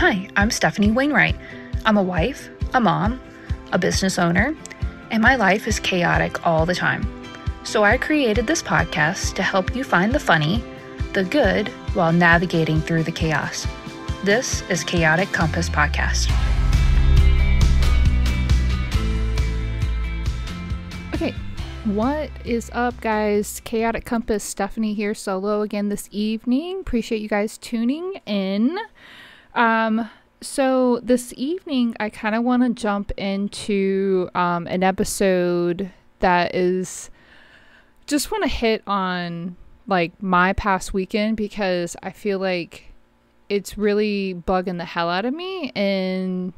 Hi, I'm Stefanie Wainwright. I'm a wife, a mom, a business owner, and my life is chaotic all the time. So I created this podcast to help you find the funny, the good, while navigating through the chaos. This is Chaotic Compass Podcast. Okay, what is up, guys? Chaotic Compass, Stefanie here, solo again this evening. Appreciate you guys tuning in. So this evening, I kind of want to jump into an episode that is just want to hit on like my past weekend, because I feel like it's really bugging the hell out of me, and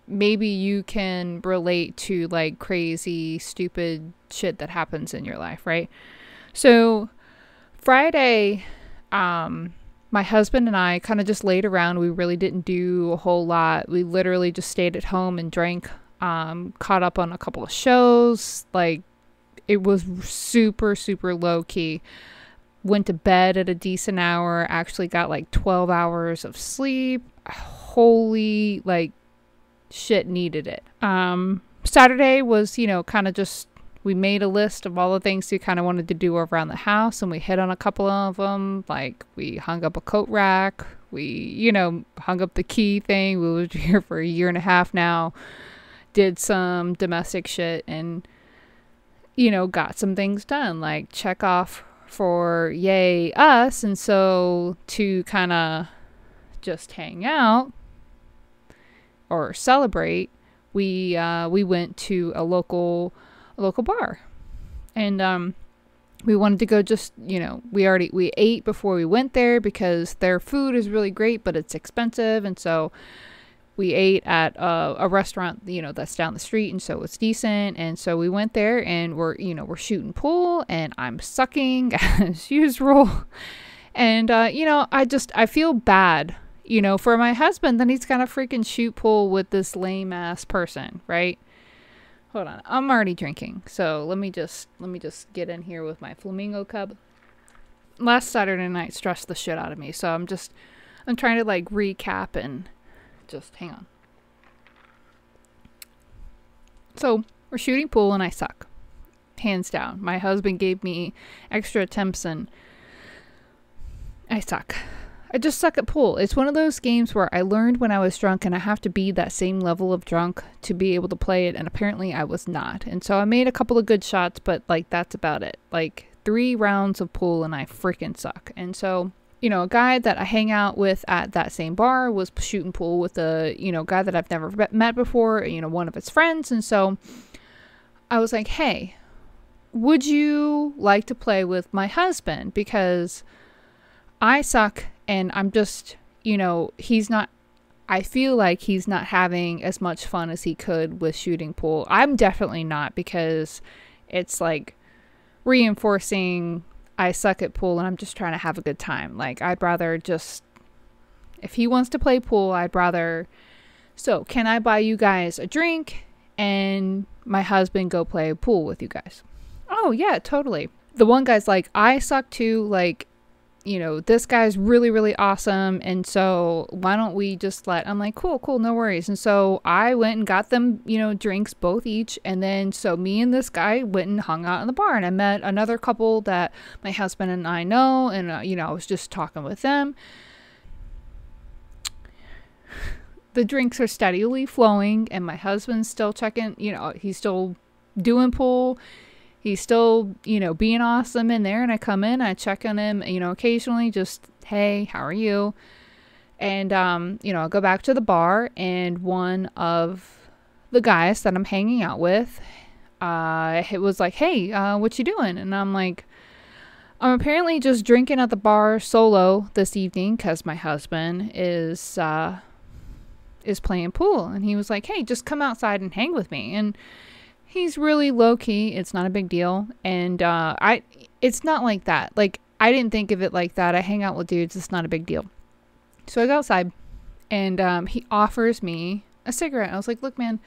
maybe you can relate to like crazy, stupid shit that happens in your life, right? So Friday, my husband and I kind of just laid around. We really didn't do a whole lot. We literally just stayed at home and drank, caught up on a couple of shows. Like, it was super, super low key. Went to bed at a decent hour, actually got like 12 hours of sleep. Holy, like, shit, needed it. Saturday was, kind of just, we made a list of all the things we kind of wanted to do around the house, and we hit on a couple of them. Like, we hung up a coat rack. We, hung up the key thing. We lived here for a year and a half now. Did some domestic shit and, got some things done. Like, check off for yay us. And so to kind of just hang out or celebrate, we went to a local bar, and we wanted to go just, we ate before we went there because their food is really great, but it's expensive. And so we ate at a restaurant, that's down the street, and so it's decent. And so we went there, and we're shooting pool, and I'm sucking as usual. And I feel bad, for my husband, that he's gonna freaking shoot pool with this lame ass person, right? Hold on, I'm already drinking, so let me just get in here with my Flamingo Cub. Last Saturday night stressed the shit out of me, so I'm trying to like recap and just hang on. So we're shooting pool, and I suck, hands down. My husband gave me extra attempts, and I suck. I just suck at pool. It's one of those games where I learned when I was drunk, and I have to be that same level of drunk to be able to play it, and apparently I was not. And so I made a couple of good shots, but like that's about it. Like 3 rounds of pool and I freaking suck. And so, a guy that I hang out with at that same bar was shooting pool with a, guy that I've never met before, one of his friends. And so I was like, hey, would you like to play with my husband? Because I suck. And I'm just, I feel like he's not having as much fun as he could with shooting pool. I'm definitely not, because it's like reinforcing I suck at pool, and I'm just trying to have a good time. Like, I'd rather just, if he wants to play pool, so can I buy you guys a drink and my husband go play pool with you guys? Oh yeah, totally. The one guy's like, I suck too, like, this guy's really, really awesome. And so why don't we just I'm like, cool, no worries. And so I went and got them, drinks, both each. And then so me and this guy went and hung out in the bar, and I met another couple that my husband and I know. And, I was just talking with them. The drinks are steadily flowing, and my husband's still checking, he's still doing pool. He's still, being awesome in there. And I come in, I check on him, occasionally, just, hey, how are you? And, I'll go back to the bar, and one of the guys that I'm hanging out with, it was like, hey, what you doing? And I'm like, I'm apparently just drinking at the bar solo this evening because my husband is playing pool. And he was like, hey, just come outside and hang with me. And he's really low key. It's not a big deal. And it's not like that. Like, I didn't think of it like that. I hang out with dudes. It's not a big deal. So I go outside, and he offers me a cigarette. I was like, look, man,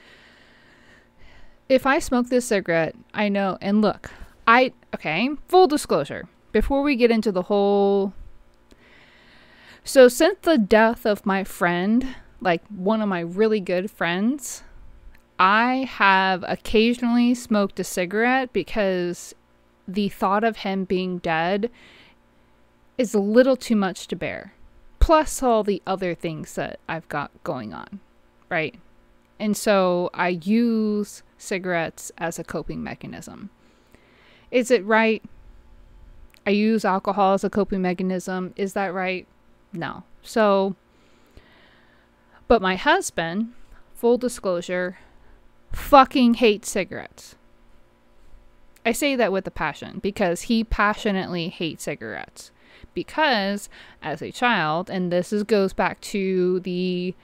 if I smoke this cigarette, I know. And look, okay, full disclosure, before we get into the whole, so since the death of my friend, like one of my really good friends, I have occasionally smoked a cigarette because the thought of him being dead is a little too much to bear. Plus all the other things that I've got going on, right? And so I use cigarettes as a coping mechanism. Is it right? I use alcohol as a coping mechanism. Is that right? No. So, but my husband, full disclosure, fucking hates cigarettes. I say that with a passion because he passionately hates cigarettes. Because as a child, and goes back to the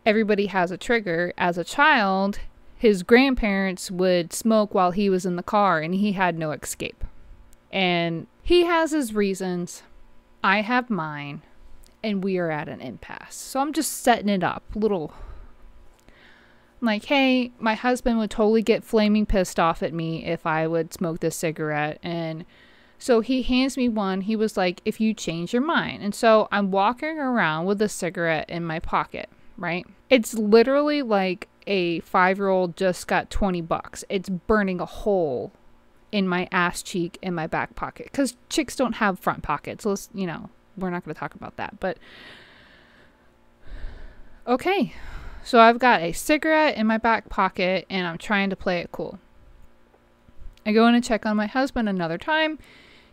everybody has a trigger. As a child, his grandparents would smoke while he was in the car and he had no escape. And he has his reasons. I have mine. And we are at an impasse. So I'm just setting it up. Like, hey, my husband would totally get flaming pissed off at me if I would smoke this cigarette. And so he hands me one. He was like, if you change your mind. And so I'm walking around with a cigarette in my pocket, right? It's literally like a 5-year-old just got $20. It's burning a hole in my ass cheek in my back pocket. Because chicks don't have front pockets. Let's, we're not going to talk about that. But, okay. So I've got a cigarette in my back pocket and I'm trying to play it cool. I go in and check on my husband another time.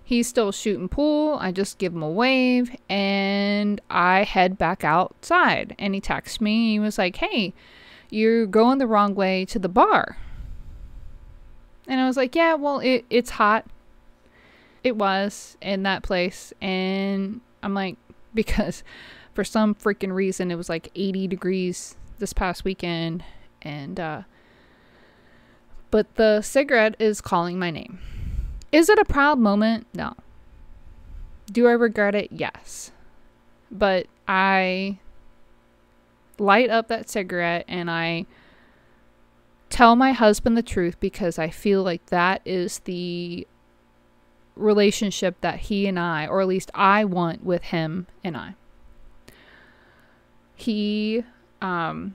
He's still shooting pool. I just give him a wave and I head back outside. And he texts me. He was like, hey, you're going the wrong way to the bar. And I was like, yeah, well, it's hot. It was in that place. And I'm like, because for some freaking reason, it was like 80 degrees this past weekend. And, but the cigarette is calling my name. Is it a proud moment? No. Do I regret it? Yes. But I light up that cigarette and I tell my husband the truth because I feel like that is the relationship that he and I, or at least I want with him and I.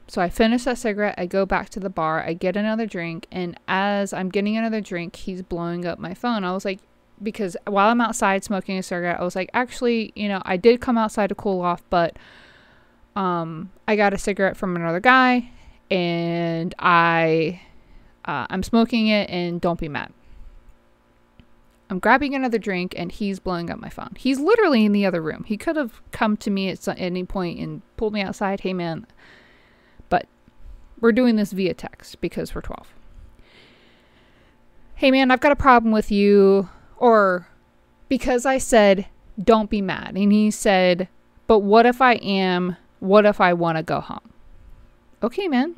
So I finish that cigarette, I go back to the bar, I get another drink, and as I'm getting another drink, he's blowing up my phone. I was like, because while I'm outside smoking a cigarette, I was like, actually, I did come outside to cool off, but I got a cigarette from another guy, and I'm smoking it, and don't be mad. I'm grabbing another drink, and he's blowing up my phone. He's literally in the other room. He could have come to me at any point and pulled me outside. Hey, man. But we're doing this via text because we're 12. Hey, man, I've got a problem with you. Or because I said, don't be mad. And he said, but what if I am? What if I want to go home? Okay, man.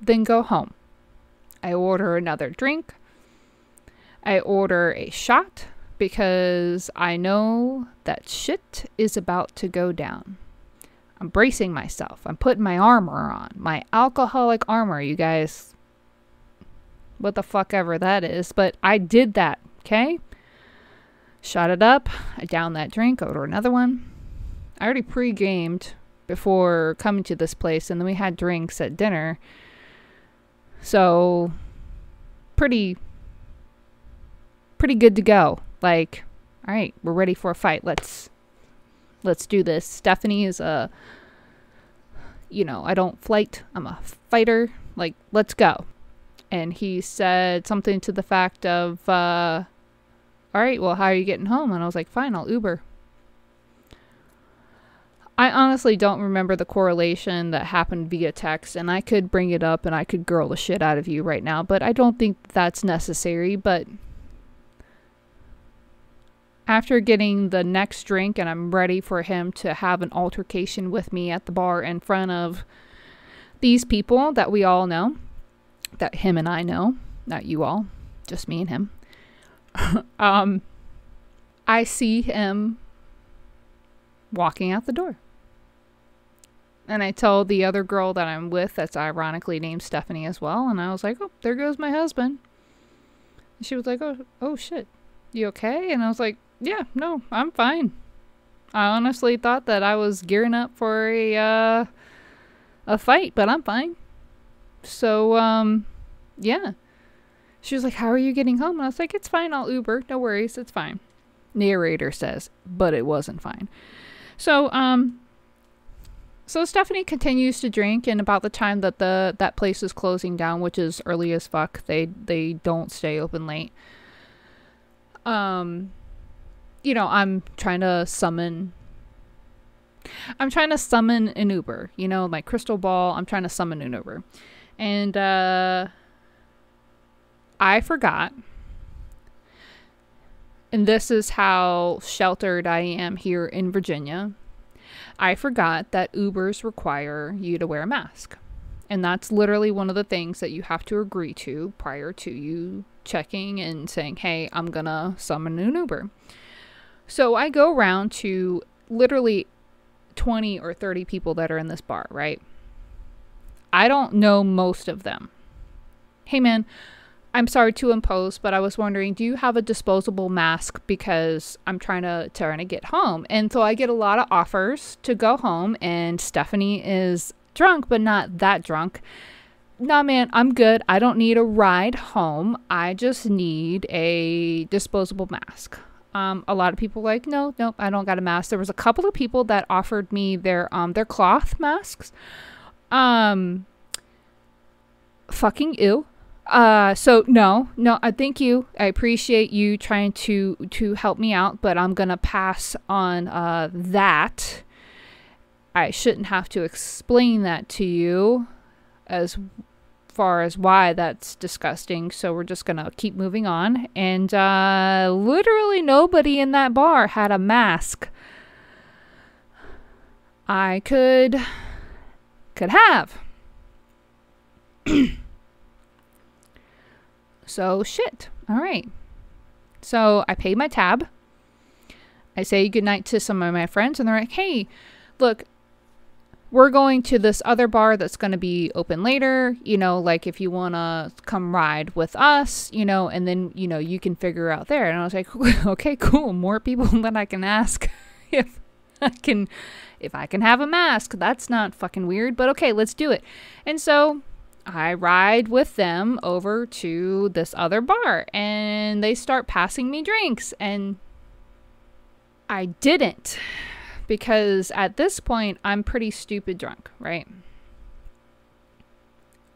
Then go home. I order another drink. I order a shot because I know that shit is about to go down. I'm bracing myself. I'm putting my armor on. My alcoholic armor, you guys. What the fuck ever that is. But I did that, okay? Shot it up. I downed that drink. Order another one. I already pre-gamed before coming to this place. And then we had drinks at dinner. So, pretty good to go. Like, all right, we're ready for a fight. Let's do this. Stefanie is I don't fight. I'm a fighter. Like, let's go. And he said something to the fact of, all right, well, how are you getting home? And I was like, fine, I'll Uber. I honestly don't remember the correlation that happened via text, and I could bring it up and I could girl the shit out of you right now, but I don't think that's necessary. But after getting the next drink and I'm ready for him to have an altercation with me at the bar in front of these people that we all know, that him and I know, not you all, just me and him. I see him walking out the door. And I told the other girl that I'm with, that's ironically named Stefanie as well, and I was like, oh, there goes my husband. And she was like, oh shit, you okay? And I was like, yeah, no, I'm fine. I honestly thought that I was gearing up for a a fight, but I'm fine. So, yeah. She was like, how are you getting home? And I was like, it's fine. I'll Uber. No worries. It's fine. Narrator says, but it wasn't fine. So Stefanie continues to drink, and about the time that that place is closing down, which is early as fuck, they don't stay open late. I'm trying to summon an Uber, my crystal ball. I'm trying to summon an Uber. And I forgot. And this is how sheltered I am here in Virginia. I forgot that Ubers require you to wear a mask. And that's literally one of the things that you have to agree to prior to you checking and saying, hey, I'm going to summon an Uber. So I go around to literally 20 or 30 people that are in this bar, right? I don't know most of them. Hey, man, I'm sorry to impose, but I was wondering, do you have a disposable mask? Because I'm trying to get home. And so I get a lot of offers to go home, and Stefanie is drunk, but not that drunk. Nah, man, I'm good. I don't need a ride home. I just need a disposable mask. A lot of people were like, nope, I don't got a mask. There was a couple of people that offered me their cloth masks. Fucking ew. So no, I thank you. I appreciate you trying to help me out, but I'm gonna pass on that. I shouldn't have to explain that to you as far as why that's disgusting. So we're just gonna keep moving on. And literally nobody in that bar had a mask. I could have. So shit. All right. So I pay my tab. I say goodnight to some of my friends, and they're like, hey, look, we're going to this other bar that's going to be open later, like if you want to come ride with us, and then, you can figure out there. And I was like, okay, cool. More people than I can ask if I can have a mask. That's not fucking weird, but okay, let's do it. And so I ride with them over to this other bar, and they start passing me drinks, and I didn't, because at this point I'm pretty stupid drunk, right?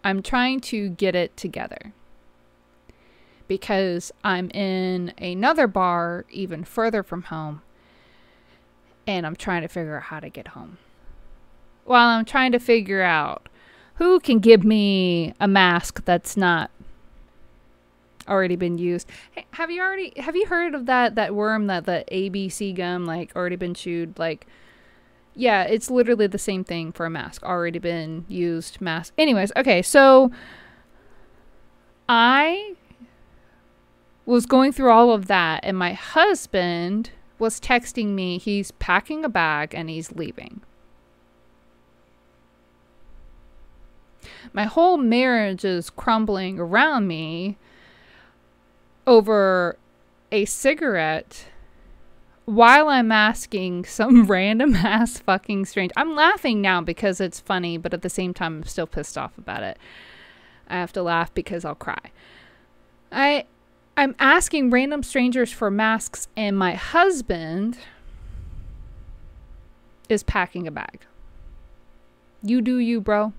I'm trying to get it together because I'm in another bar even further from home, and I'm trying to figure out how to get home. While I'm trying to figure out who can give me a mask that's not already been used. Hey, have you heard of that worm, that the ABC gum, like already been chewed? Like, yeah, it's literally the same thing for a mask, already been used mask. Anyways, okay, so I was going through all of that, and my husband was texting me. He's packing a bag and he's leaving. My whole marriage is crumbling around me over a cigarette while I'm asking some random ass fucking strange. I'm laughing now because it's funny, but at the same time I'm still pissed off about it. I have to laugh because I'll cry. I'm asking random strangers for masks, and my husband is packing a bag. You do you, bro.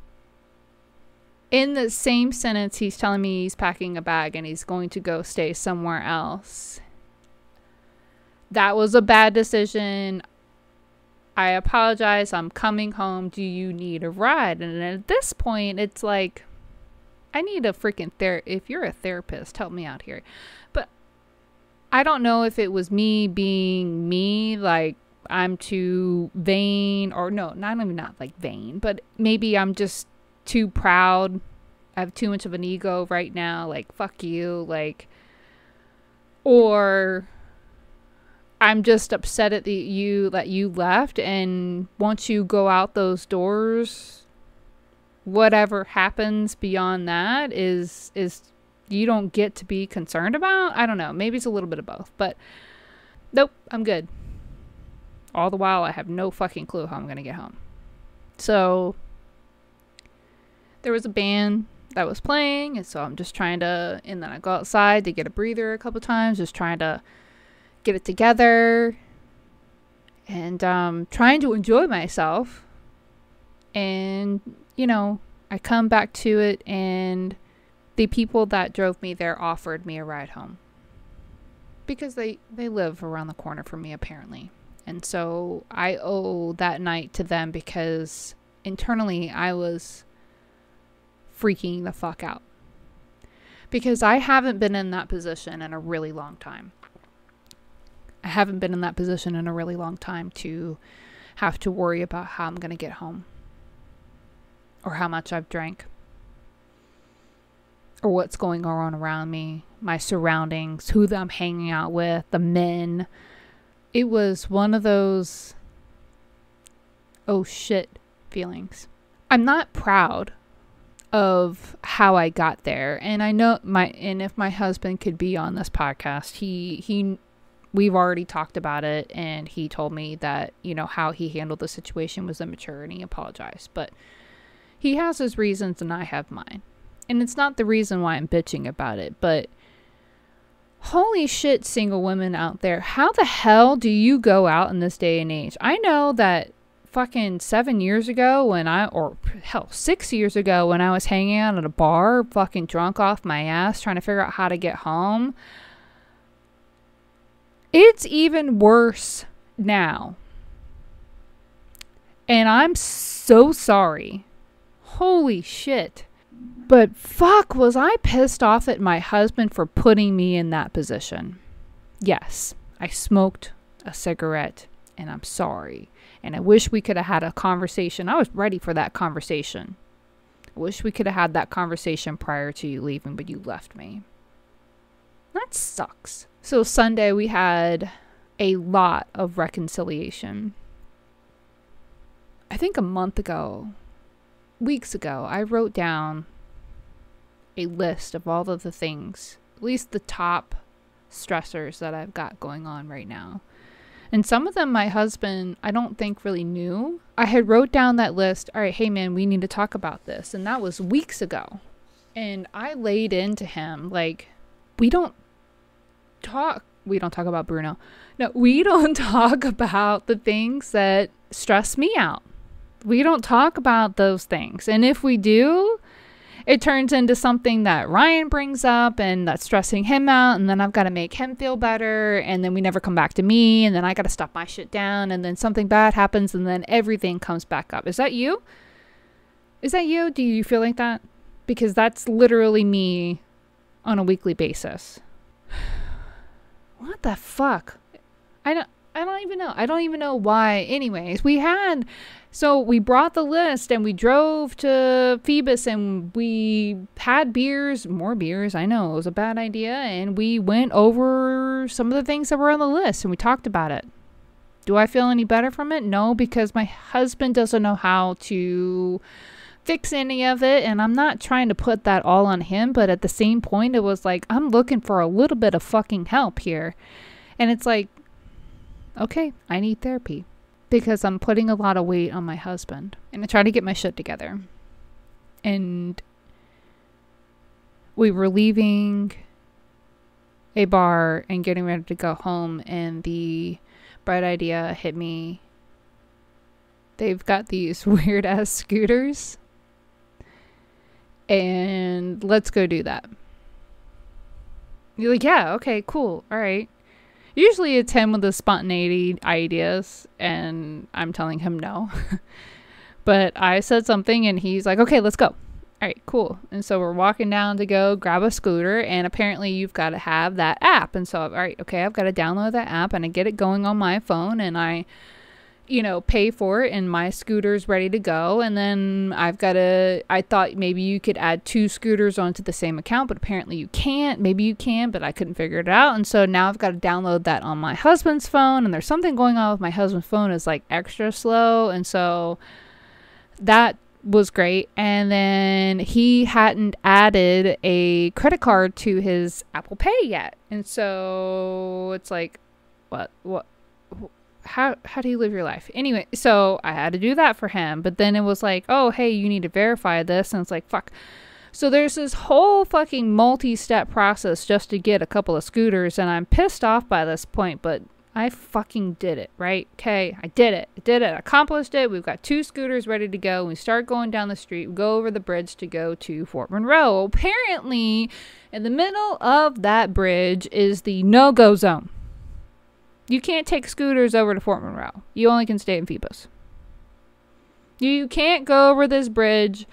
In the same sentence, he's telling me he's packing a bag and he's going to go stay somewhere else. That was a bad decision. I apologize. I'm coming home. Do you need a ride? And at this point, it's like, I need a freaking if you're a therapist, help me out here. But I don't know if it was me being me, like I'm too vain, or no, not like vain, but maybe I'm just too proud. I have too much of an ego right now, like fuck you, like, or I'm just upset at you that you left, and once you go out those doors, whatever happens beyond that is you don't get to be concerned about. I don't know, maybe it's a little bit of both, but nope, I'm good. All the while I have no fucking clue how I'm gonna get home. So there was a band that was playing, and so I'm just trying to, and then I go outside to get a breather a couple times, just trying to get it together, and trying to enjoy myself. And, you know, I come back to it, and the people that drove me there offered me a ride home. Because they live around the corner from me, apparently. And so I owe that night to them, because internally I was freaking the fuck out. Because I haven't been in that position in a really long time. I haven't been in that position in a really long time to have to worry about how I'm going to get home. Or how much I've drank. Or what's going on around me. My surroundings. Who I'm hanging out with. The men. It was one of those oh shit feelings. I'm not proud of how I got there. And I know and if my husband could be on this podcast, we've already talked about it, and he told me that, you know, how he handled the situation was immature, and he apologized. But he has his reasons and I have mine. And it's not the reason why I'm bitching about it, but holy shit, single women out there. How the hell do you go out in this day and age? I know that fucking 7 years ago or 6 years ago when I was hanging out at a bar, fucking drunk off my ass, trying to figure out how to get home. It's even worse now. And I'm so sorry. Holy shit. But fuck, was I pissed off at my husband for putting me in that position. Yes, I smoked a cigarette, and I'm sorry. And I wish we could have had a conversation. I was ready for that conversation. I wish we could have had that conversation prior to you leaving, but you left me. That sucks. So Sunday we had a lot of reconciliation. I think weeks ago, I wrote down a list of all of the things, at least the top stressors that I've got going on right now. And some of them my husband, I don't think really knew. I had wrote down that list. All right, hey man, we need to talk about this. And that was weeks ago. And I laid into him, like, we don't talk about Bruno. No, we don't talk about the things that stress me out. We don't talk about those things. And if we do, it turns into something that Ryan brings up and that's stressing him out. And then I've got to make him feel better. And then we never come back to me. And then I got to stop my shit down. And then something bad happens. And then everything comes back up. Is that you? Is that you? Do you feel like that? Because that's literally me on a weekly basis. What the fuck? I don't even know. I don't even know why. Anyways, we brought the list and we drove to Phoebus and we had more beers. I know it was a bad idea. And we went over some of the things that were on the list and we talked about it. Do I feel any better from it? No, because my husband doesn't know how to fix any of it. And I'm not trying to put that all on him. But at the same point, it was like, I'm looking for a little bit of fucking help here. And it's like, okay, I need therapy because I'm putting a lot of weight on my husband and I try to get my shit together. And we were leaving a bar and getting ready to go home and the bright idea hit me. They've got these weird ass scooters and let's go do that. You're like, yeah, okay, cool. All right. Usually it's him with the spontaneity ideas and I'm telling him no. But I said something and he's like, okay, let's go. All right, cool. And so we're walking down to go grab a scooter and apparently you've got to have that app. And so, all right, okay, I've got to download that app and I get it going on my phone and I pay for it and my scooter's ready to go. And then I thought maybe you could add 2 scooters onto the same account, but apparently you can't. Maybe you can, but I couldn't figure it out. And so now I've got to download that on my husband's phone and there's something going on with my husband's phone is like extra slow. And so that was great. And then he hadn't added a credit card to his Apple Pay yet. And so it's like, what? how do you live your life? Anyway, so I had to do that for him. But then it was like, oh, hey, you need to verify this. And it's like, fuck. So there's this whole fucking multi-step process just to get a couple of scooters. And I'm pissed off by this point, but I fucking did it, right? Okay, I did it. I accomplished it. We've got 2 scooters ready to go. We start going down the street. We go over the bridge to go to Fort Monroe. Apparently, in the middle of that bridge is the no-go zone. You can't take scooters over to Fort Monroe. You only can stay in Phoebus. You can't go over this bridge.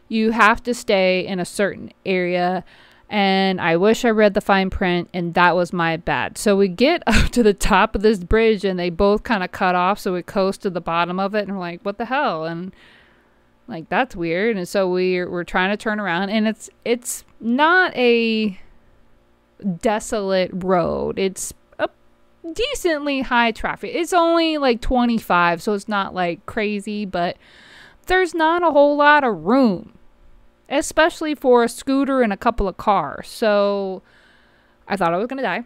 You have to stay in a certain area. And I wish I read the fine print, and that was my bad. So we get up to the top of this bridge, and they both kind of cut off. So we coast to the bottom of it, and we're like, what the hell? And like, that's weird. And so we're trying to turn around, and it's not a desolate road. It's a decently high traffic. It's only like 25, so it's not like crazy, but there's not a whole lot of room, especially for a scooter and a couple of cars. So I thought I was going to die.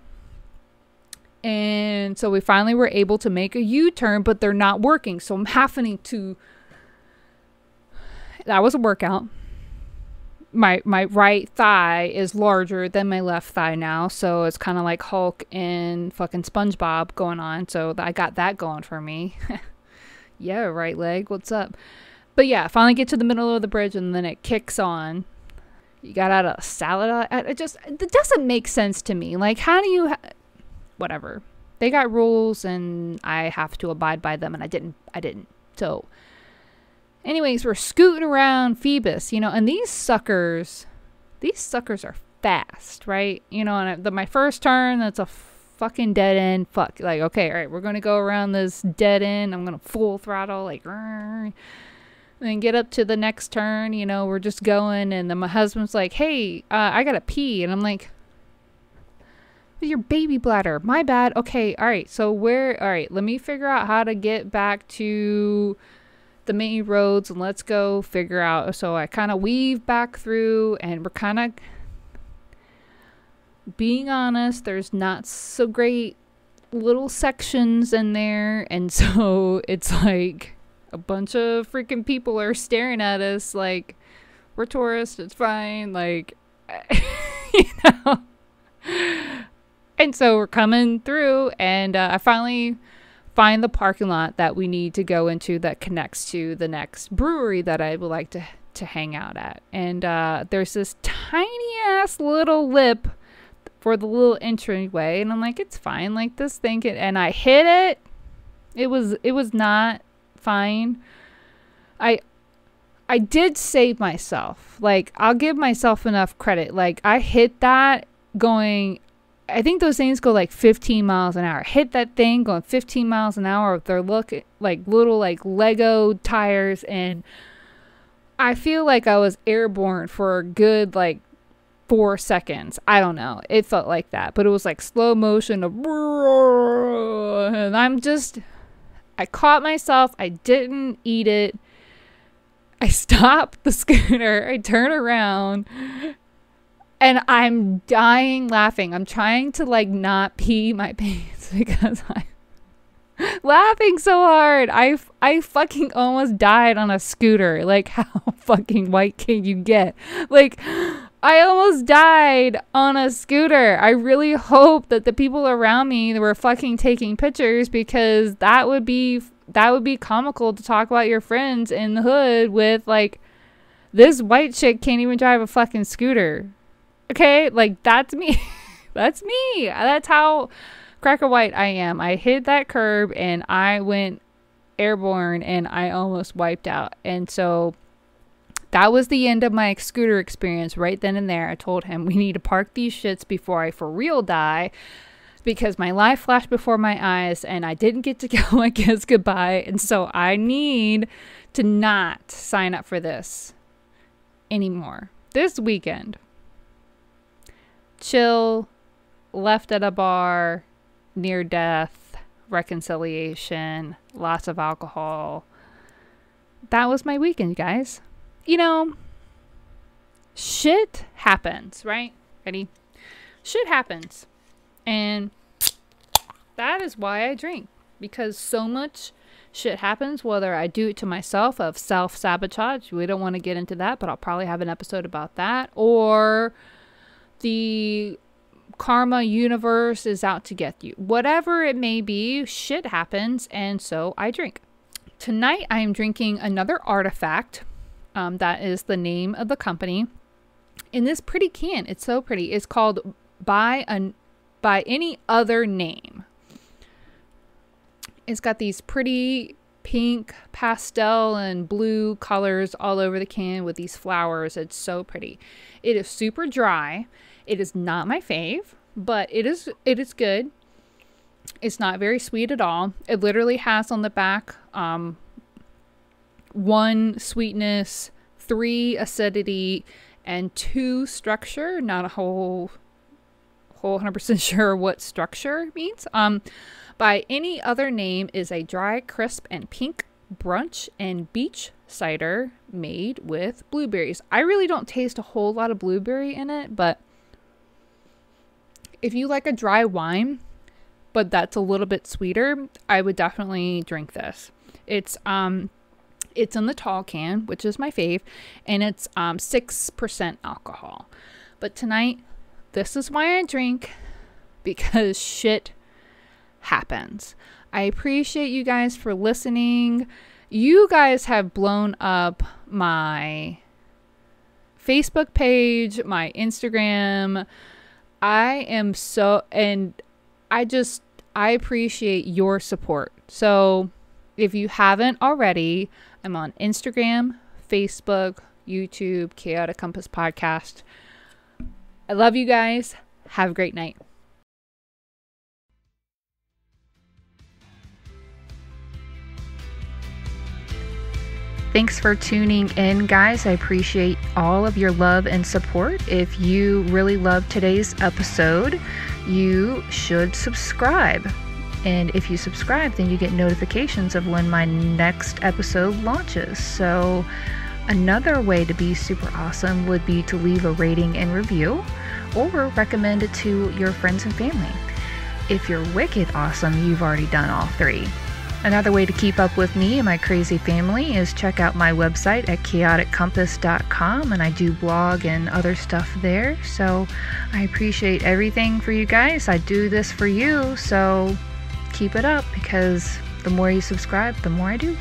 And so we finally were able to make a U-turn, but they're not working. So I'm having to, that was a workout. My right thigh is larger than my left thigh now. So it's kind of like Hulk and fucking SpongeBob going on. So I got that going for me. Yeah, right leg. What's up? But yeah, finally get to the middle of the bridge, and then it kicks on. You got out a salad. It doesn't make sense to me. Like, how do you, whatever. They got rules, and I have to abide by them, and I didn't. So, anyways, we're scooting around Phoebus, and these suckers are fast, right? And my first turn, that's a fucking dead end. Fuck. Like, okay, all right, we're going to go around this dead end. I'm going to full throttle, like, then get up to the next turn, we're just going, and then my husband's like, hey, I gotta pee, and I'm like, your baby bladder, my bad. Okay, all right, so let me figure out how to get back to the main roads, and let's go figure out. So I kind of weave back through, and we're kind of, being honest, there's not so great little sections in there, and so it's like, a bunch of freaking people are staring at us like we're tourists. It's fine. Like, And so we're coming through, and I finally find the parking lot that we need to go into that connects to the next brewery that I would like to hang out at. And there's this tiny ass little lip for the little entryway, and I'm like, it's fine. Like, this thing and I hit it. It was not fine. I did save myself. Like, I'll give myself enough credit. Like, I hit that going, I think those things go like 15 miles an hour. Hit that thing going 15 miles an hour with their look like little like Lego tires, and I feel like I was airborne for a good like 4 seconds. I don't know. It felt like that, but it was like slow motion of, and I caught myself. I didn't eat it. I stopped the scooter. I turn around, and I'm dying laughing. I'm trying to like not pee my pants because I'm laughing so hard. I fucking almost died on a scooter. Like, how fucking white can you get? Like, I almost died on a scooter. I really hope that the people around me were fucking taking pictures, because that would be comical to talk about your friends in the hood with like, this white chick can't even drive a fucking scooter. Okay, like, that's me. That's me. That's how cracker white I am. I hit that curb and I went airborne, and I almost wiped out. And so that was the end of my scooter experience right then and there. I told him, we need to park these shits before I for real die, because my life flashed before my eyes and I didn't get to go my kids goodbye. And so I need to not sign up for this anymore. This weekend, chill, left at a bar, near death, reconciliation, lots of alcohol. That was my weekend, guys. Shit happens, right? Ready? Shit happens. And that is why I drink. because so much shit happens, whether I do it to myself of self-sabotage. We don't want to get into that, but I'll probably have an episode about that. Or the karma universe is out to get you. Whatever it may be, shit happens, and so I drink. Tonight I am drinking another artifact. That is the name of the company. In this pretty can, it's so pretty. It's called By Any Other Name. It's got these pretty pink, pastel, and blue colors all over the can with these flowers. It's so pretty. It is super dry. It is not my fave, but it is good. It's not very sweet at all. It literally has on the back 1 sweetness, 3 acidity, and 2 structure. Not a whole 100% sure what structure means. By Any Other Name is a dry, crisp, and pink brunch and beach cider made with blueberries. I really don't taste a whole lot of blueberry in it, but if you like a dry wine, but that's a little bit sweeter, I would definitely drink this. It's in the tall can, which is my fave, and it's 6% alcohol. But tonight, this is why I drink, because shit happens. I appreciate you guys for listening. You guys have blown up my Facebook page, my Instagram. I appreciate your support. So if you haven't already, I'm on Instagram, Facebook, YouTube, Chaotic Compass Podcast. I love you guys. Have a great night. Thanks for tuning in, guys. I appreciate all of your love and support. If you really loved today's episode, you should subscribe. And if you subscribe, then you get notifications of when my next episode launches. So another way to be super awesome would be to leave a rating and review, or recommend it to your friends and family. If you're wicked awesome, you've already done all 3. Another way to keep up with me and my crazy family is check out my website at chaoticcompass.com, and I do blog and other stuff there. So I appreciate everything for you guys. I do this for you, so keep it up, because the more you subscribe, the more I do.